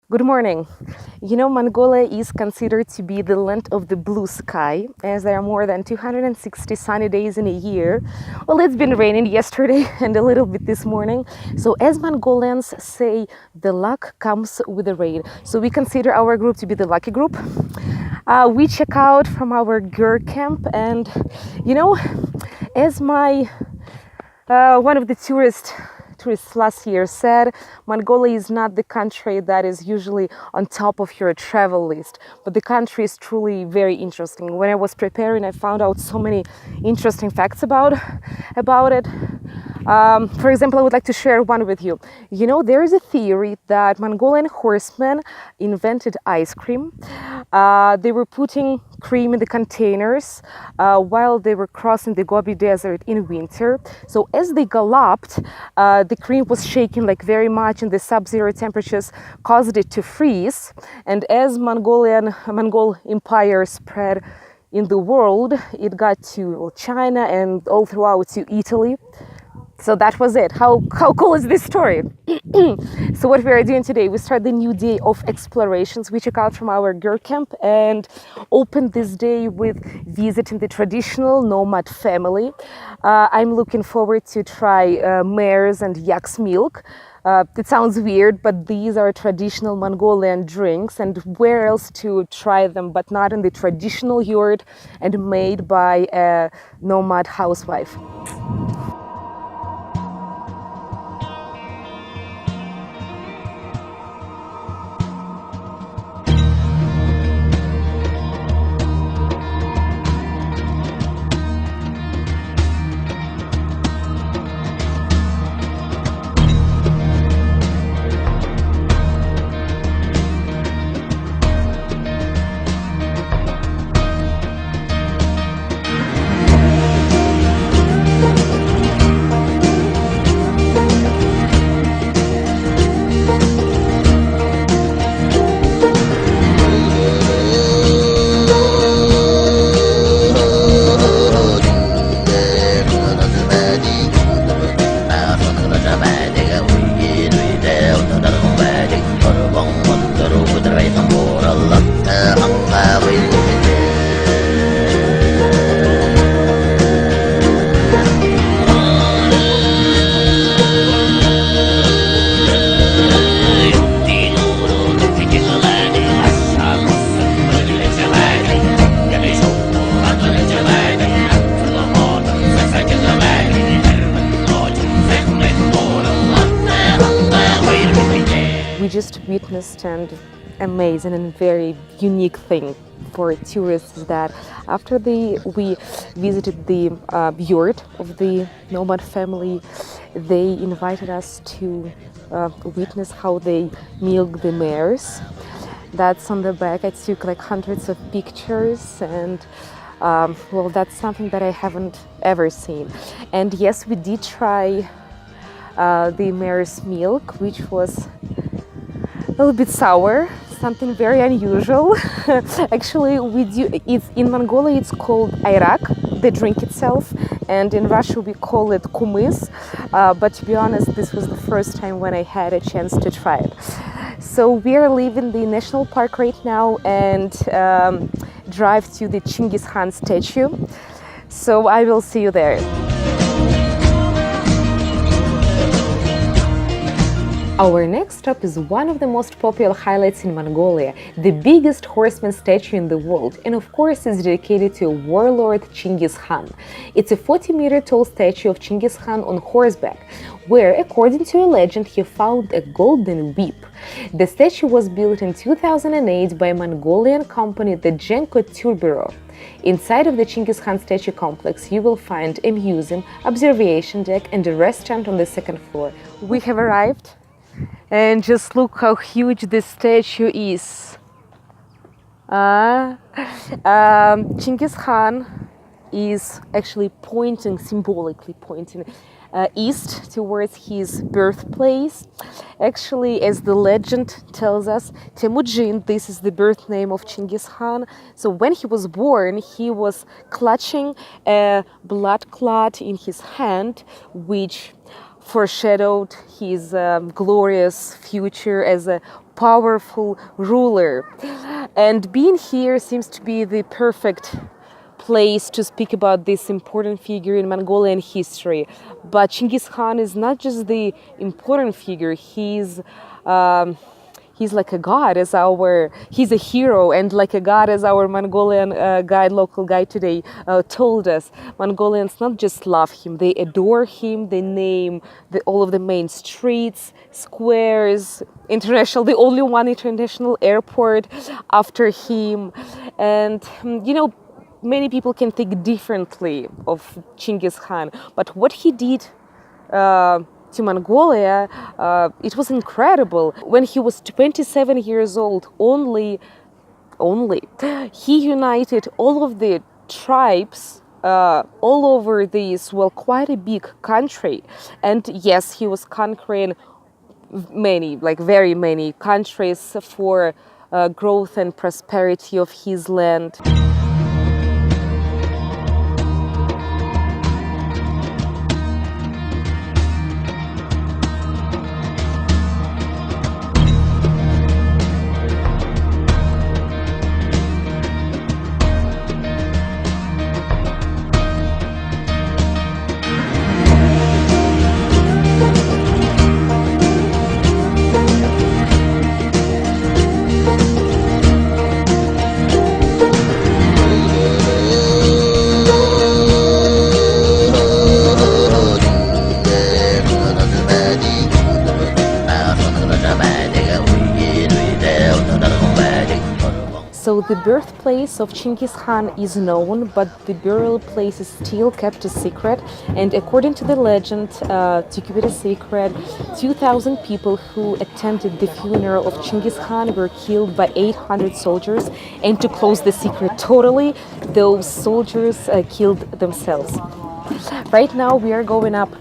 Good morning. Mongolia is considered to be the land of the blue sky, as there are more than 260 sunny days in a year. Well, it's been raining yesterday and a little bit this morning. So, as Mongolians say, the luck comes with the rain. So, we consider our group to be the lucky group. We check out from our girl camp, and as my one of the tourists last year said, Mongolia is not the country that is usually on top of your travel list, but the country is truly very interesting. When I was preparing, I found out so many interesting facts about it. For example, I would like to share one with you. There is a theory that Mongolian horsemen invented ice cream. They were putting cream in the containers while they were crossing the Gobi Desert in winter. So as they galloped, the cream was shaking like very much, and the sub-zero temperatures caused it to freeze. And as Mongol Empire spread in the world, it got to China and all throughout to Italy. So that was it. How cool is this story? So what we are doing today, we start the new day of explorations. We check out from our girl camp and open this day with visiting the traditional nomad family. I'm looking forward to try mare's and yak's milk. It sounds weird, but these are traditional Mongolian drinks, and where else to try them but not in the traditional yurt and made by a nomad housewife. We just witnessed an amazing and very unique thing for tourists that after we visited the yurt of the nomad family, they invited us to witness how they milk the mares. That's on the back. I took like hundreds of pictures, and well, that's something that I haven't ever seen. And yes, we did try the mare's milk, which was a little bit sour, something very unusual. Actually, it's in Mongolia it's called ayrak, the drink itself, and in Russia we call it kumis. But to be honest, this was the first time when I had a chance to try it. So we are leaving the national park right now and drive to the Chinggis Khaan statue. So I will see you there. Our next stop is one of the most popular highlights in Mongolia, the biggest horseman statue in the world, and of course is dedicated to warlord Chinggis Khan. It's a 40-meter tall statue of Chinggis Khan on horseback, where, according to a legend, he found a golden whip. The statue was built in 2008 by a Mongolian company, the Genko Turburo. Inside of the Chinggis Khan statue complex, you will find a museum, observation deck, and a restaurant on the second floor. We have arrived. And just look how huge this statue is. Chinggis Khan is actually symbolically pointing east towards his birthplace. Actually, as the legend tells us, Temujin, this is the birth name of Chinggis Khan. So when he was born, he was clutching a blood clot in his hand, which foreshadowed his glorious future as a powerful ruler. And being here seems to be the perfect place to speak about this important figure in Mongolian history. But Chinggis Khan is not just the important figure, he's like a god, he's a hero, and like a god, as our Mongolian local guide today told us. Mongolians not just love him, they adore him. They name all of the main streets, squares, the only one international airport after him. And many people can think differently of Chinggis Khan, but what he did to Mongolia, it was incredible. When he was 27 years old, only he united all of the tribes all over this, quite a big country. And yes, he was conquering very many countries for growth and prosperity of his land. So the birthplace of Chinggis Khan is known, but the burial place is still kept a secret. And according to the legend, to keep it a secret, 2,000 people who attended the funeral of Chinggis Khan were killed by 800 soldiers. And to close the secret totally, those soldiers killed themselves. Right now we are going up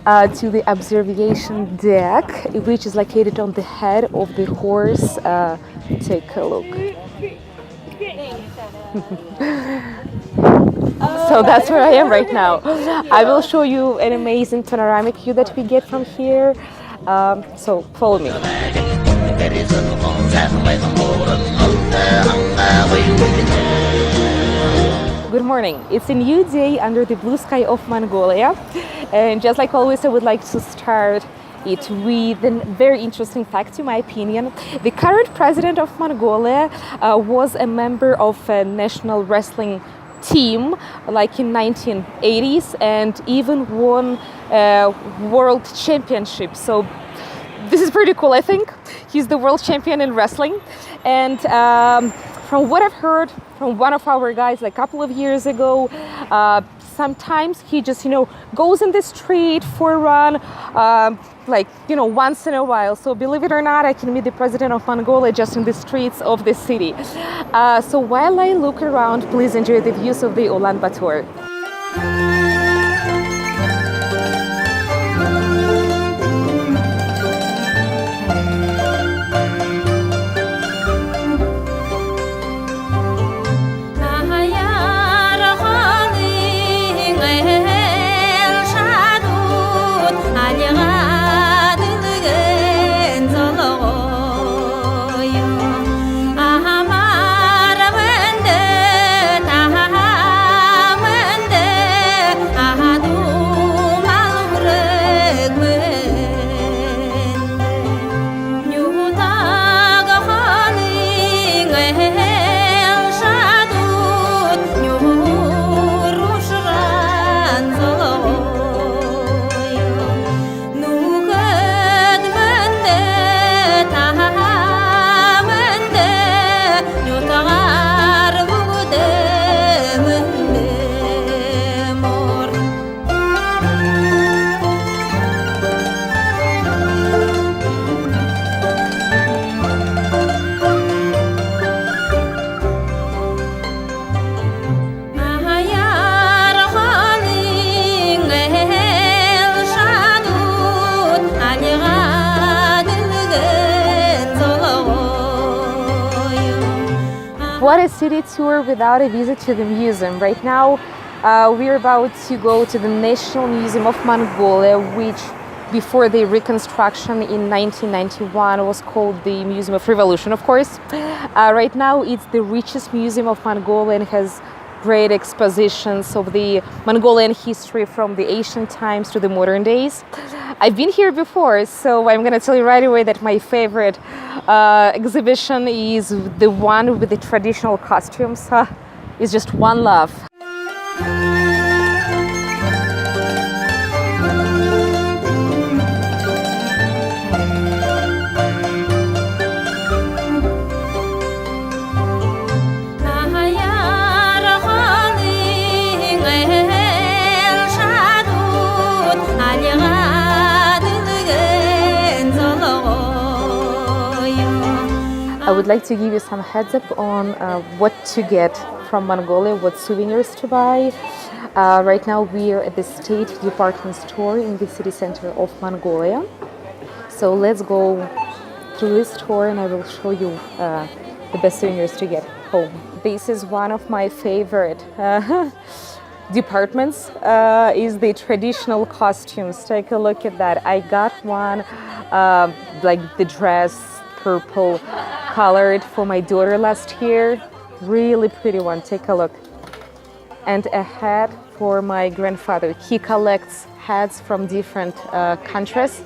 to the observation deck, which is located on the head of the horse. Take a look. So that's where I am right now. I will show you an amazing panoramic view that we get from here. So follow me. Good morning. It's a new day under the blue sky of Mongolia. And just like always, I would like to start it with a very interesting fact, in my opinion. The current president of Mongolia was a member of a national wrestling team like in 1980s and even won a world championship. So this is pretty cool, I think. He's the world champion in wrestling. And from what I've heard from one of our guys like a couple of years ago, sometimes he just, goes in the street for a run, once in a while. So believe it or not, I can meet the president of Mongolia just in the streets of the city. So while I look around, please enjoy the views of the Ulaanbaatar. What a city tour without a visit to the museum. Right now, we're about to go to the National Museum of Mongolia, which before the reconstruction in 1991. It was called the Museum of Revolution, of course. Right now it's the richest museum of Mongolia and has great expositions of the Mongolian history from the ancient times to the modern days. I've been here before, so I'm going to tell you right away that my favorite exhibition is the one with the traditional costumes. It's just one love. I would like to give you some heads up on what to get from Mongolia, what souvenirs to buy. Right now we are at the State Department Store in the city center of Mongolia. So let's go to this store and I will show you the best souvenirs to get home. This is one of my favorite departments, is the traditional costumes. Take a look at that. I got one, like the dress, purple colored for my daughter last year. Really pretty one, take a look. And a hat for my grandfather. He collects hats from different countries.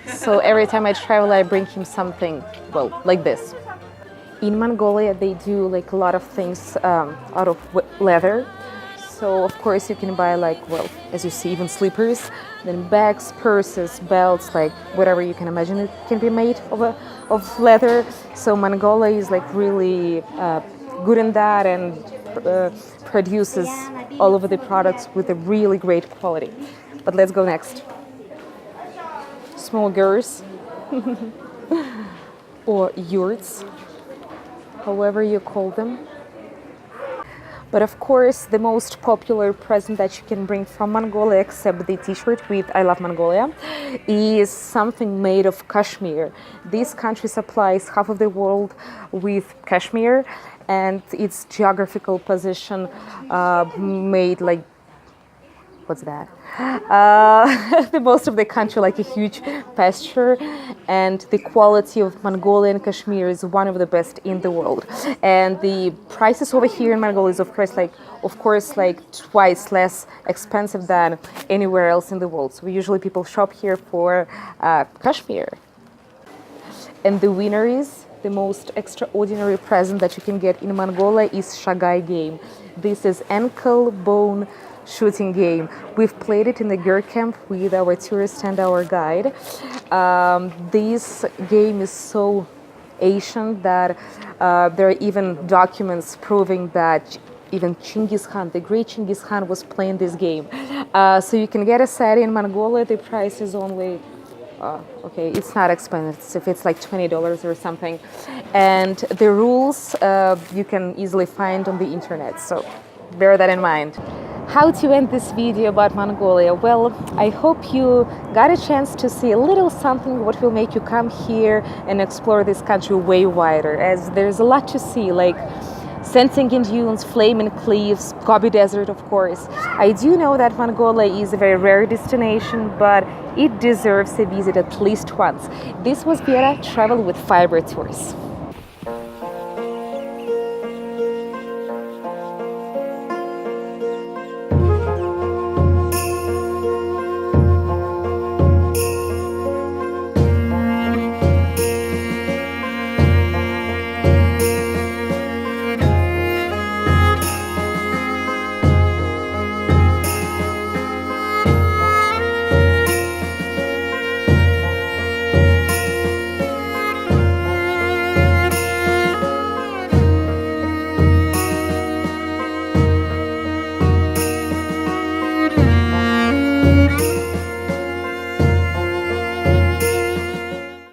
So every time I travel, I bring him something, well, like this. In Mongolia, they do like a lot of things out of leather. So of course you can buy like, well, as you see, even slippers, then bags, purses, belts, like whatever you can imagine it can be made of leather. So Mongolia is like really good in that and produces all of the products with a really great quality. But let's go next. Small girls or yurts, however you call them. But of course, the most popular present that you can bring from Mongolia, except the t-shirt with I Love Mongolia, is something made of cashmere. This country supplies half of the world with cashmere, and its geographical position made like, what's that? The most of the country like a huge pasture, and the quality of Mongolian cashmere is one of the best in the world. And the prices over here in Mongolia is of course like twice less expensive than anywhere else in the world. So usually people shop here for cashmere. And the winner is the most extraordinary present that you can get in Mongolia is Shagai game. This is ankle bone shooting game. We've played it in the girl camp with our tourist and our guide. This game is so ancient that there are even documents proving that even Chinggis Khaan, the great Chinggis Khaan, was playing this game. So you can get a set in Mongolia. The price is only, okay, it's not expensive. It's like $20 or something. And the rules you can easily find on the internet. So bear that in mind. How to end this video about Mongolia? Well, I hope you got a chance to see a little something what will make you come here and explore this country way wider, as there's a lot to see, like sand-sinking dunes, flaming cliffs, Gobi Desert, of course. I do know that Mongolia is a very rare destination, but it deserves a visit at least once. This was Vera, travel with Firebird Tours.